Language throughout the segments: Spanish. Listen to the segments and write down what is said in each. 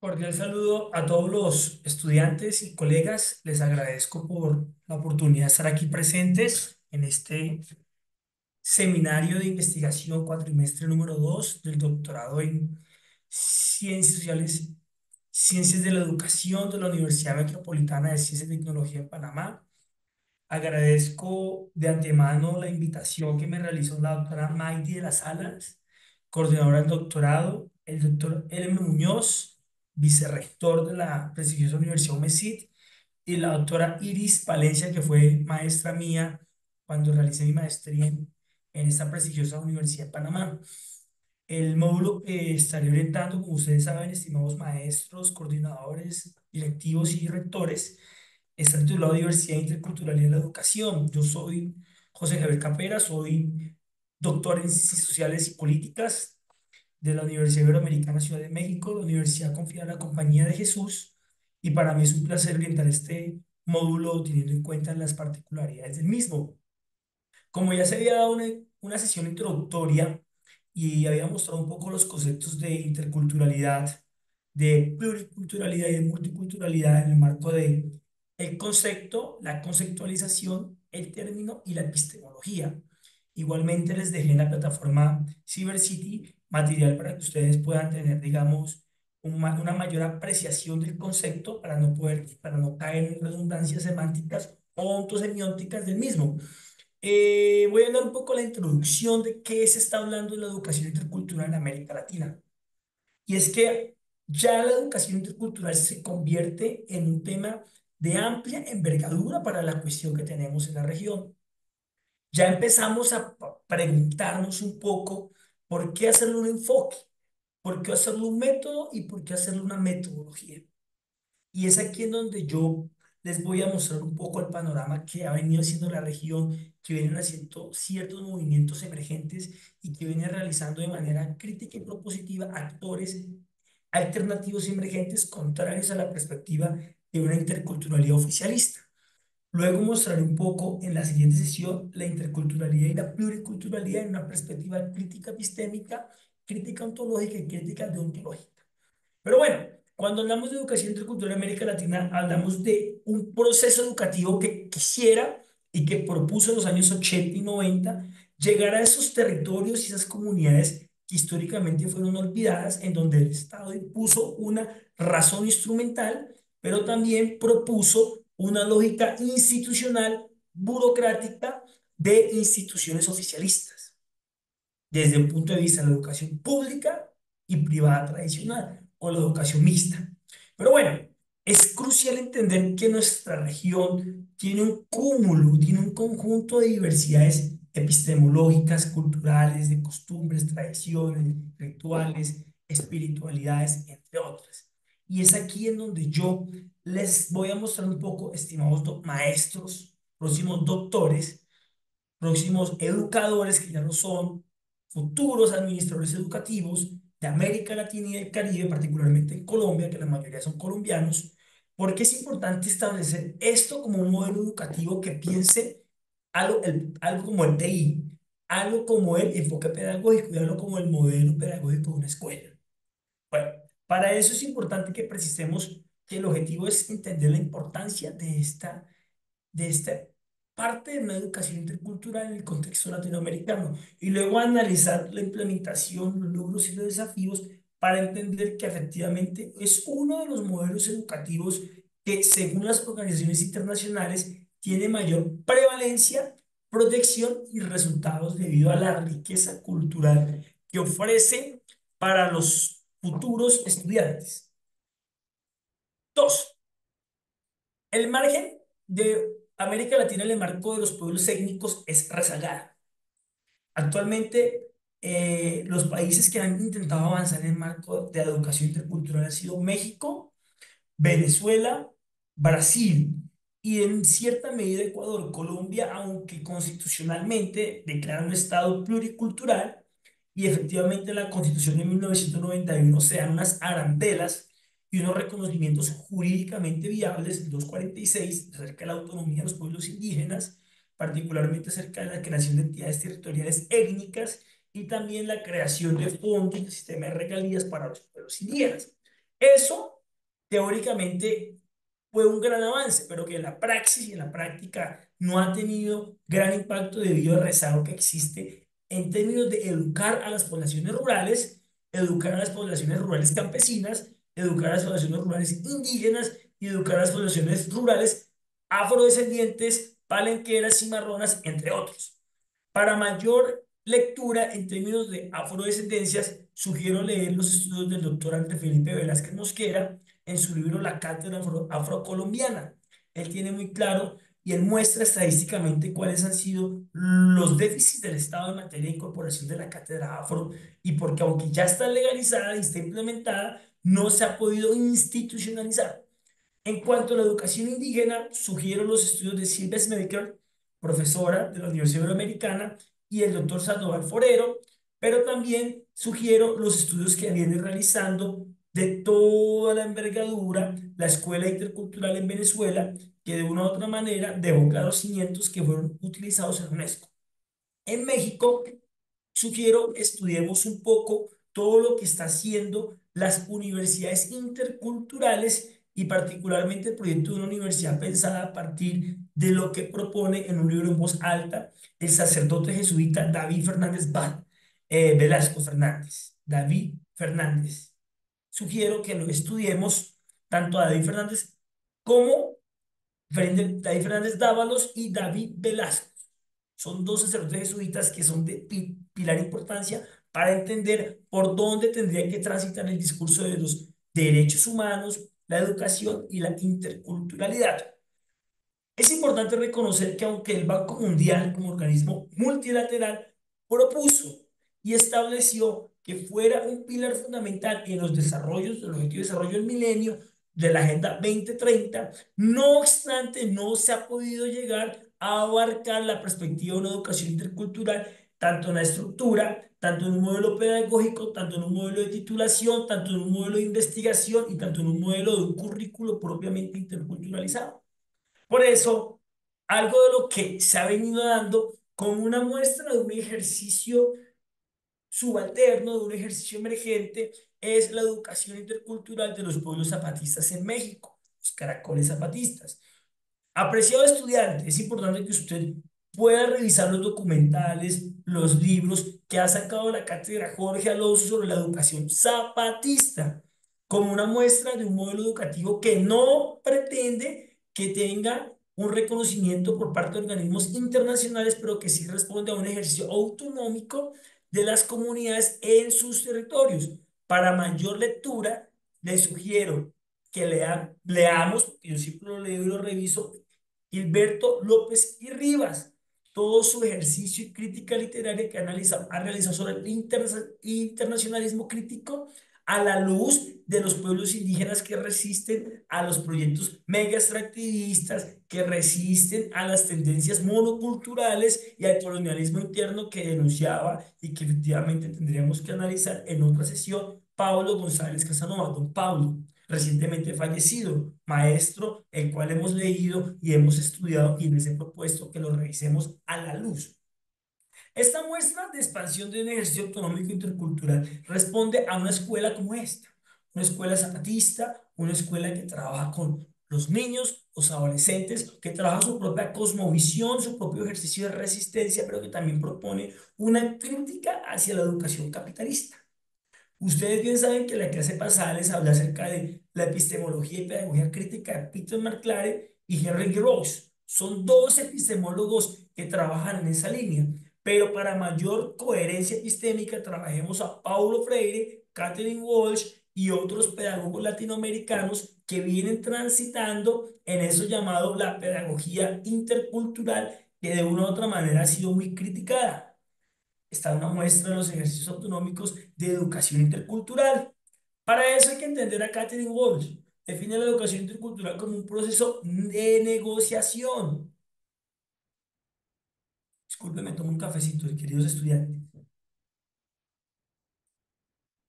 Cordial saludo a todos los estudiantes y colegas. Les agradezco por la oportunidad de estar aquí presentes en este seminario de investigación cuatrimestre número 2 del doctorado en Ciencias Sociales, Ciencias de la Educación de la Universidad Metropolitana de Ciencia y Tecnología en Panamá. Agradezco de antemano la invitación que me realizó la doctora Maidi de las Alas, coordinadora del doctorado, el doctor Elmer Muñoz, vicerrector de la prestigiosa Universidad UMESIT, y la doctora Iris Palencia, que fue maestra mía cuando realicé mi maestría en esta prestigiosa Universidad de Panamá. El módulo que estaré orientando, como ustedes saben, estimados maestros, coordinadores, directivos y rectores, está titulado Diversidad e Interculturalidad en la Educación. Yo soy José Javier Capera, soy doctor en Ciencias Sociales y Políticas de la Universidad Iberoamericana Ciudad de México, la Universidad Confiada en la Compañía de Jesús, y para mí es un placer orientar este módulo teniendo en cuenta las particularidades del mismo. Como ya se había dado una sesión introductoria y había mostrado un poco los conceptos de interculturalidad, de pluriculturalidad y de multiculturalidad en el marco de el concepto, la conceptualización, el término y la epistemología. Igualmente les dejé en la plataforma CyberCity material para que ustedes puedan tener, digamos, una mayor apreciación del concepto para no caer en redundancias semánticas o ontosemióticas del mismo. Voy a dar un poco la introducción de qué se está hablando de la educación intercultural en América Latina. Y es que ya la educación intercultural se convierte en un tema de amplia envergadura para la cuestión que tenemos en la región. Ya empezamos a preguntarnos un poco por qué hacerle un enfoque, por qué hacerle un método y por qué hacerle una metodología. Y es aquí en donde yo les voy a mostrar un poco el panorama que ha venido haciendo la región, que vienen haciendo ciertos movimientos emergentes y que viene realizando de manera crítica y propositiva actores alternativos y emergentes contrarios a la perspectiva de una interculturalidad oficialista. Luego mostraré un poco en la siguiente sesión la interculturalidad y la pluriculturalidad en una perspectiva crítica epistémica, crítica ontológica y crítica deontológica. Pero bueno, cuando hablamos de educación intercultural en América Latina, hablamos de un proceso educativo que quisiera y que propuso en los años 80 y 90 llegar a esos territorios y esas comunidades que históricamente fueron olvidadas, en donde el Estado impuso una razón instrumental, pero también propuso una lógica institucional, burocrática, de instituciones oficialistas desde un punto de vista de la educación pública y privada tradicional o la educación mixta. Pero bueno, es crucial entender que nuestra región tiene un cúmulo, tiene un conjunto de diversidades epistemológicas, culturales, de costumbres, tradiciones, rituales, espiritualidades, entre otras. Y es aquí en donde yo les voy a mostrar un poco, estimados maestros, próximos doctores, próximos educadores que ya no son, futuros administradores educativos de América Latina y del Caribe, particularmente en Colombia, que la mayoría son colombianos, porque es importante establecer esto como un modelo educativo que piense algo como el TI, algo como el enfoque pedagógico y algo como el modelo pedagógico de una escuela. Bueno, para eso es importante que precisemos que el objetivo es entender la importancia de esta parte de una educación intercultural en el contexto latinoamericano y luego analizar la implementación, los logros y los desafíos para entender que efectivamente es uno de los modelos educativos que, según las organizaciones internacionales, tiene mayor prevalencia, protección y resultados debido a la riqueza cultural que ofrece para los futuros estudiantes. Dos, el margen de América Latina en el marco de los pueblos étnicos es rezagada. Actualmente, los países que han intentado avanzar en el marco de la educación intercultural han sido México, Venezuela, Brasil y en cierta medida Ecuador. Colombia, aunque constitucionalmente declara un Estado pluricultural y efectivamente en la Constitución de 1991 se dan unas arandelas y unos reconocimientos jurídicamente viables, el 246, acerca de la autonomía de los pueblos indígenas, particularmente acerca de la creación de entidades territoriales étnicas y también la creación de fondos y sistema de regalías para los pueblos indígenas. Eso teóricamente fue un gran avance, pero que en la praxis y en la práctica no ha tenido gran impacto debido al rezago que existe en términos de educar a las poblaciones rurales, educar a las poblaciones rurales campesinas, educar a las poblaciones rurales indígenas y educar a las poblaciones rurales afrodescendientes, palenqueras, cimarronas, entre otros. Para mayor lectura en términos de afrodescendencias, sugiero leer los estudios del doctor André Felipe Velázquez Mosquera en su libro La Cátedra Afrocolombiana. Él tiene muy claro y él muestra estadísticamente cuáles han sido los déficits del Estado en materia de incorporación de la cátedra afro y porque aunque ya está legalizada y está implementada, no se ha podido institucionalizar. En cuanto a la educación indígena, sugiero los estudios de Silvia Smeker, profesora de la Universidad Iberoamericana, y el doctor Sandoval Forero, pero también sugiero los estudios que viene realizando de toda la envergadura la Escuela Intercultural en Venezuela, que de una u otra manera dejó claros cimientos que fueron utilizados en UNESCO. En México, sugiero estudiemos un poco todo lo que está haciendo las universidades interculturales y particularmente el proyecto de una universidad pensada a partir de lo que propone en un libro en voz alta el sacerdote jesuita David Fernández Velasco Fernández. David Fernández. Sugiero que lo estudiemos tanto a David Fernández como David Fernández Dávalos y David Velasco. Son dos sacerdotes jesuitas que son de pilar importancia para entender por dónde tendría que transitar el discurso de los derechos humanos, la educación y la interculturalidad. Es importante reconocer que aunque el Banco Mundial como organismo multilateral propuso y estableció que fuera un pilar fundamental en los desarrollos del Objetivo de Desarrollo del Milenio de la Agenda 2030, no obstante, no se ha podido llegar a abarcar la perspectiva de una educación intercultural, tanto en la estructura, tanto en un modelo pedagógico, tanto en un modelo de titulación, tanto en un modelo de investigación y tanto en un modelo de un currículo propiamente interculturalizado. Por eso, algo de lo que se ha venido dando como una muestra de un ejercicio subalterno, de un ejercicio emergente, es la educación intercultural de los pueblos zapatistas en México, los caracoles zapatistas. Apreciado estudiante, es importante que usted pueda revisar los documentales, los libros que ha sacado la cátedra Jorge Alonso sobre la educación zapatista, como una muestra de un modelo educativo que no pretende que tenga un reconocimiento por parte de organismos internacionales, pero que sí responde a un ejercicio autonómico de las comunidades en sus territorios. Para mayor lectura, les sugiero que leamos, yo siempre lo leo y lo reviso, Gilberto López y Rivas, todo su ejercicio y crítica literaria que ha realizado sobre el internacionalismo crítico a la luz de los pueblos indígenas que resisten a los proyectos mega extractivistas, que resisten a las tendencias monoculturales y al colonialismo interno que denunciaba y que efectivamente tendríamos que analizar en otra sesión Pablo González Casanova, don Pablo recientemente fallecido, maestro, el cual hemos leído y hemos estudiado y les he propuesto que lo revisemos a la luz. Esta muestra de expansión de un ejercicio autonómico intercultural responde a una escuela como esta, una escuela zapatista, una escuela que trabaja con los niños, los adolescentes, que trabaja su propia cosmovisión, su propio ejercicio de resistencia, pero que también propone una crítica hacia la educación capitalista. Ustedes bien saben que la clase pasada les hablé acerca de la epistemología y pedagogía crítica de Peter McClare y Henry Gross. Son dos epistemólogos que trabajan en esa línea, pero para mayor coherencia epistémica trabajemos a Paulo Freire, Catherine Walsh y otros pedagogos latinoamericanos que vienen transitando en eso llamado la pedagogía intercultural, que de una u otra manera ha sido muy criticada. Está una muestra de los ejercicios autonómicos de educación intercultural. Para eso hay que entender a Catherine Walsh. Define la educación intercultural como un proceso de negociación. Disculpe, tomo un cafecito, queridos estudiantes.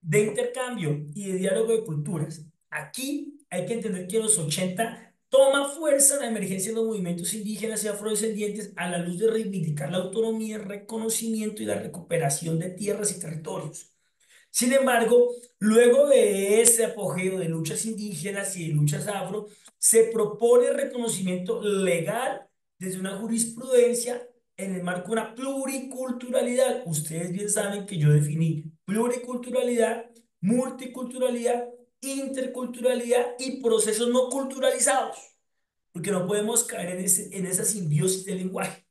De intercambio y de diálogo de culturas. Aquí hay que entender que en los 80 toma fuerza la emergencia de los movimientos indígenas y afrodescendientes a la luz de reivindicar la autonomía, el reconocimiento y la recuperación de tierras y territorios. Sin embargo, luego de ese apogeo de luchas indígenas y de luchas afro, se propone el reconocimiento legal desde una jurisprudencia en el marco de una pluriculturalidad. Ustedes bien saben que yo definí pluriculturalidad, multiculturalidad, interculturalidad y procesos no culturalizados, porque no podemos caer en esa simbiosis del lenguaje.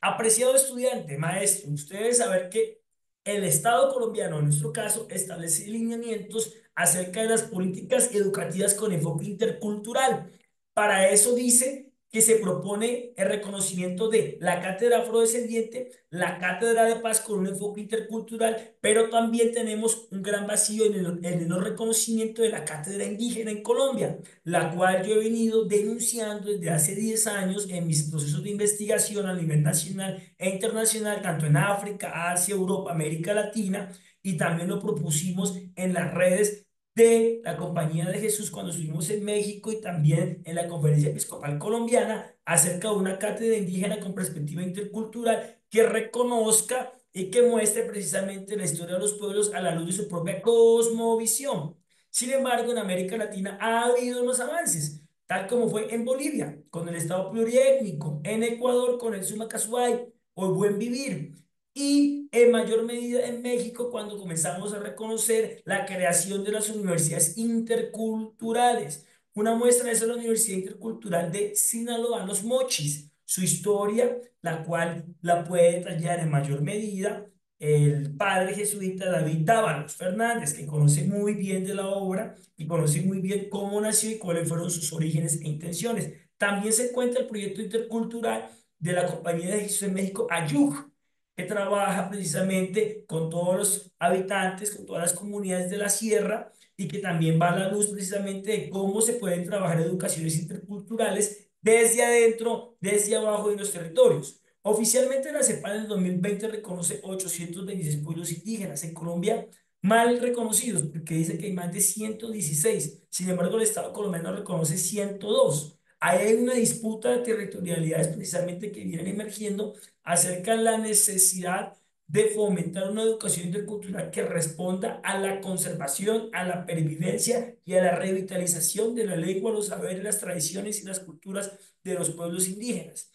Apreciado estudiante, maestro, usted debe saber que el Estado colombiano, en nuestro caso, establece lineamientos acerca de las políticas educativas con enfoque intercultural. Para eso dice que se propone el reconocimiento de la cátedra afrodescendiente, la cátedra de paz con un enfoque intercultural, pero también tenemos un gran vacío en el no reconocimiento de la cátedra indígena en Colombia, la cual yo he venido denunciando desde hace 10 años en mis procesos de investigación a nivel nacional e internacional, tanto en África, Asia, Europa, América Latina, y también lo propusimos en las redes de la Compañía de Jesús cuando estuvimos en México y también en la Conferencia Episcopal Colombiana acerca de una cátedra indígena con perspectiva intercultural que reconozca y que muestre precisamente la historia de los pueblos a la luz de su propia cosmovisión. Sin embargo, en América Latina ha habido unos avances, tal como fue en Bolivia, con el Estado pluriétnico, en Ecuador, con el Suma Cazuay o el Buen Vivir, y en mayor medida en México, cuando comenzamos a reconocer la creación de las universidades interculturales. Una muestra de eso es la Universidad Intercultural de Sinaloa, Los Mochis, su historia, la cual la puede detallar en mayor medida el padre jesuita David Dávalos Fernández, que conoce muy bien de la obra y conoce muy bien cómo nació y cuáles fueron sus orígenes e intenciones. También se encuentra el proyecto intercultural de la Compañía de Jesús en México, AYUC, que trabaja precisamente con todos los habitantes, con todas las comunidades de la sierra y que también va a la luz precisamente de cómo se pueden trabajar educaciones interculturales desde adentro, desde abajo de los territorios. Oficialmente la CEPAL en el 2020 reconoce 826 pueblos indígenas en Colombia mal reconocidos, porque dice que hay más de 116. Sin embargo, el Estado colombiano reconoce 102. Ahí hay una disputa de territorialidades precisamente que vienen emergiendo acerca de la necesidad de fomentar una educación intercultural que responda a la conservación, a la pervivencia y a la revitalización de la lengua, los saberes, las tradiciones y las culturas de los pueblos indígenas.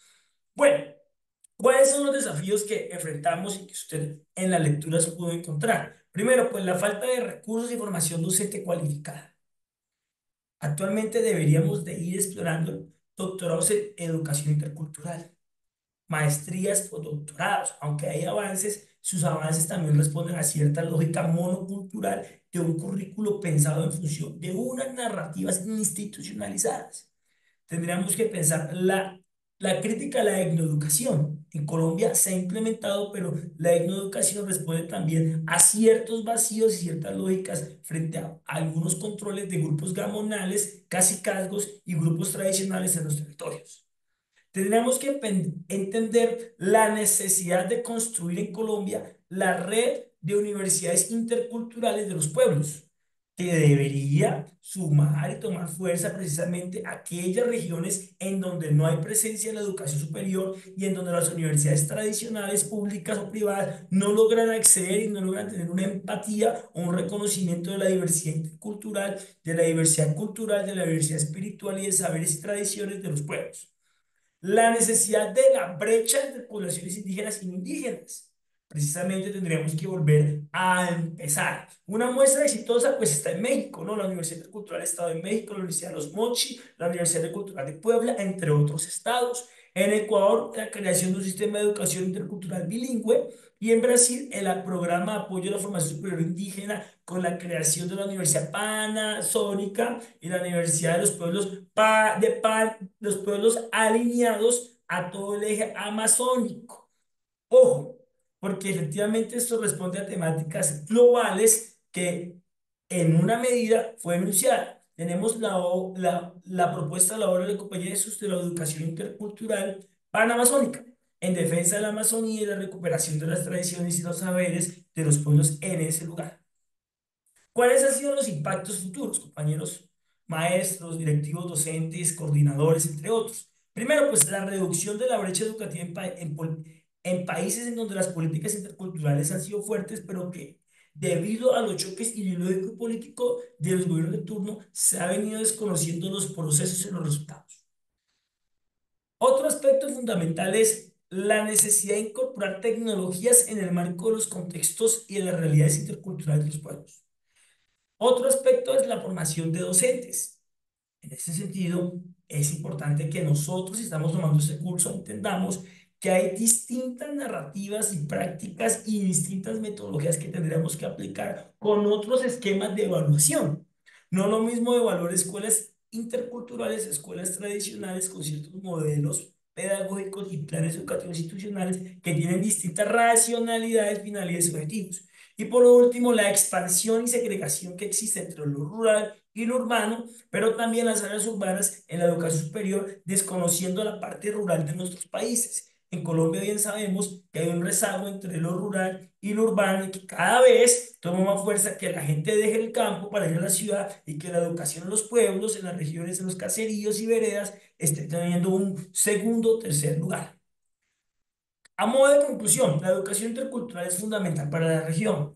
Bueno, ¿cuáles son los desafíos que enfrentamos y que usted en la lectura se pudo encontrar? Primero, pues la falta de recursos y formación docente cualificada. Actualmente deberíamos de ir explorando doctorados en educación intercultural, maestrías o doctorados, aunque hay avances, sus avances también responden a cierta lógica monocultural de un currículo pensado en función de unas narrativas institucionalizadas. Tendríamos que pensar la crítica a la etnoeducación. En Colombia se ha implementado, pero la etnoeducación responde también a ciertos vacíos y ciertas lógicas frente a algunos controles de grupos gamonales, cacicazgos y grupos tradicionales en los territorios. Tendríamos que entender la necesidad de construir en Colombia la red de universidades interculturales de los pueblos, que debería sumar y tomar fuerza precisamente a aquellas regiones en donde no hay presencia de la educación superior y en donde las universidades tradicionales, públicas o privadas, no logran acceder y no logran tener una empatía o un reconocimiento de la diversidad intercultural, de la diversidad cultural, de la diversidad espiritual y de saberes y tradiciones de los pueblos. La necesidad de la brecha entre poblaciones indígenas y no indígenas. Precisamente tendríamos que volver a empezar. Una muestra exitosa pues está en México, ¿no? La Universidad Cultural Estado de México, la Universidad de Los Mochis, la Universidad Cultural de Puebla, entre otros estados. En Ecuador, la creación de un sistema de educación intercultural bilingüe. Y en Brasil, el programa de apoyo a la formación superior indígena con la creación de la Universidad Panasónica y la Universidad de los Pueblos los pueblos alineados a todo el eje amazónico. Ojo, porque efectivamente esto responde a temáticas globales que en una medida fue enunciada. Tenemos la propuesta de la obra de la Compañía de Jesús de la Educación Intercultural Panamazónica en defensa de la Amazonía y la recuperación de las tradiciones y los saberes de los pueblos en ese lugar. ¿Cuáles han sido los impactos futuros, compañeros maestros, directivos docentes, coordinadores, entre otros? Primero, pues la reducción de la brecha educativa en países en donde las políticas interculturales han sido fuertes, pero que Debido a los choques ideológico y político de los gobiernos de turno, se ha venido desconociendo los procesos y los resultados. Otro aspecto fundamental es la necesidad de incorporar tecnologías en el marco de los contextos y de las realidades interculturales de los pueblos. Otro aspecto es la formación de docentes. En ese sentido, es importante que nosotros, si estamos tomando este curso, entendamos que hay distintas narrativas y prácticas y distintas metodologías que tendremos que aplicar con otros esquemas de evaluación. No lo mismo evaluar escuelas interculturales, escuelas tradicionales con ciertos modelos pedagógicos y planes educativos institucionales que tienen distintas racionalidades, finalidades y objetivos. Y por último, la expansión y segregación que existe entre lo rural y lo urbano, pero también las áreas urbanas en la educación superior, desconociendo la parte rural de nuestros países. En Colombia bien sabemos que hay un rezago entre lo rural y lo urbano y que cada vez toma más fuerza que la gente deje el campo para ir a la ciudad y que la educación en los pueblos, en las regiones, en los caseríos y veredas esté teniendo un segundo o tercer lugar. A modo de conclusión, la educación intercultural es fundamental para la región.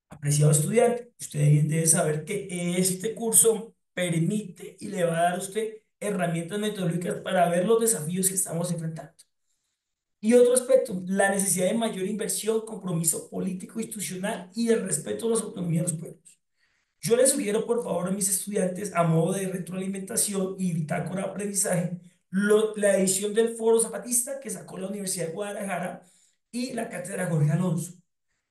Apreciado estudiante, usted bien debe saber que este curso permite y le va a dar a usted herramientas metodológicas para ver los desafíos que estamos enfrentando. Y otro aspecto, la necesidad de mayor inversión, compromiso político, institucional y el respeto a las autonomías de los pueblos. Yo les sugiero, por favor, a mis estudiantes, a modo de retroalimentación y bitácora de aprendizaje, la edición del Foro Zapatista que sacó la Universidad de Guadalajara y la Cátedra Jorge Alonso.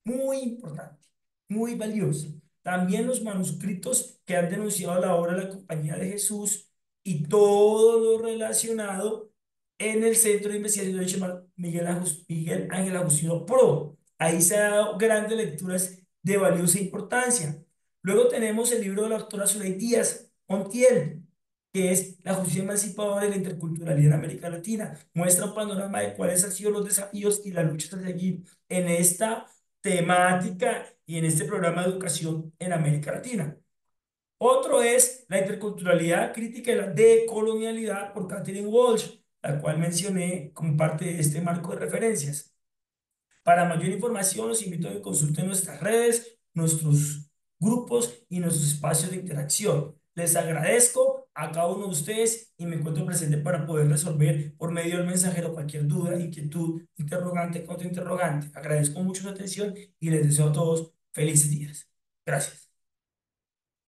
Muy importante, muy valioso. También los manuscritos que han denunciado la obra de la Compañía de Jesús y todo lo relacionado en el Centro de Investigación de Miguel Ángel Agustino Pro. Ahí se han dado grandes lecturas de valiosa importancia. Luego tenemos el libro de la doctora Zuley Díaz Montiel, que es La justicia emancipadora y la interculturalidad en América Latina. Muestra un panorama de cuáles han sido los desafíos y las luchas a seguir en esta temática y en este programa de educación en América Latina. Otro es la interculturalidad crítica y la decolonialidad por Catherine Walsh, la cual mencioné como parte de este marco de referencias. Para mayor información, los invito a que consulten nuestras redes, nuestros grupos y nuestros espacios de interacción. Les agradezco a cada uno de ustedes y me encuentro presente para poder resolver por medio del mensajero cualquier duda, inquietud, interrogante, contrainterrogante. Agradezco mucho su atención y les deseo a todos felices días. Gracias.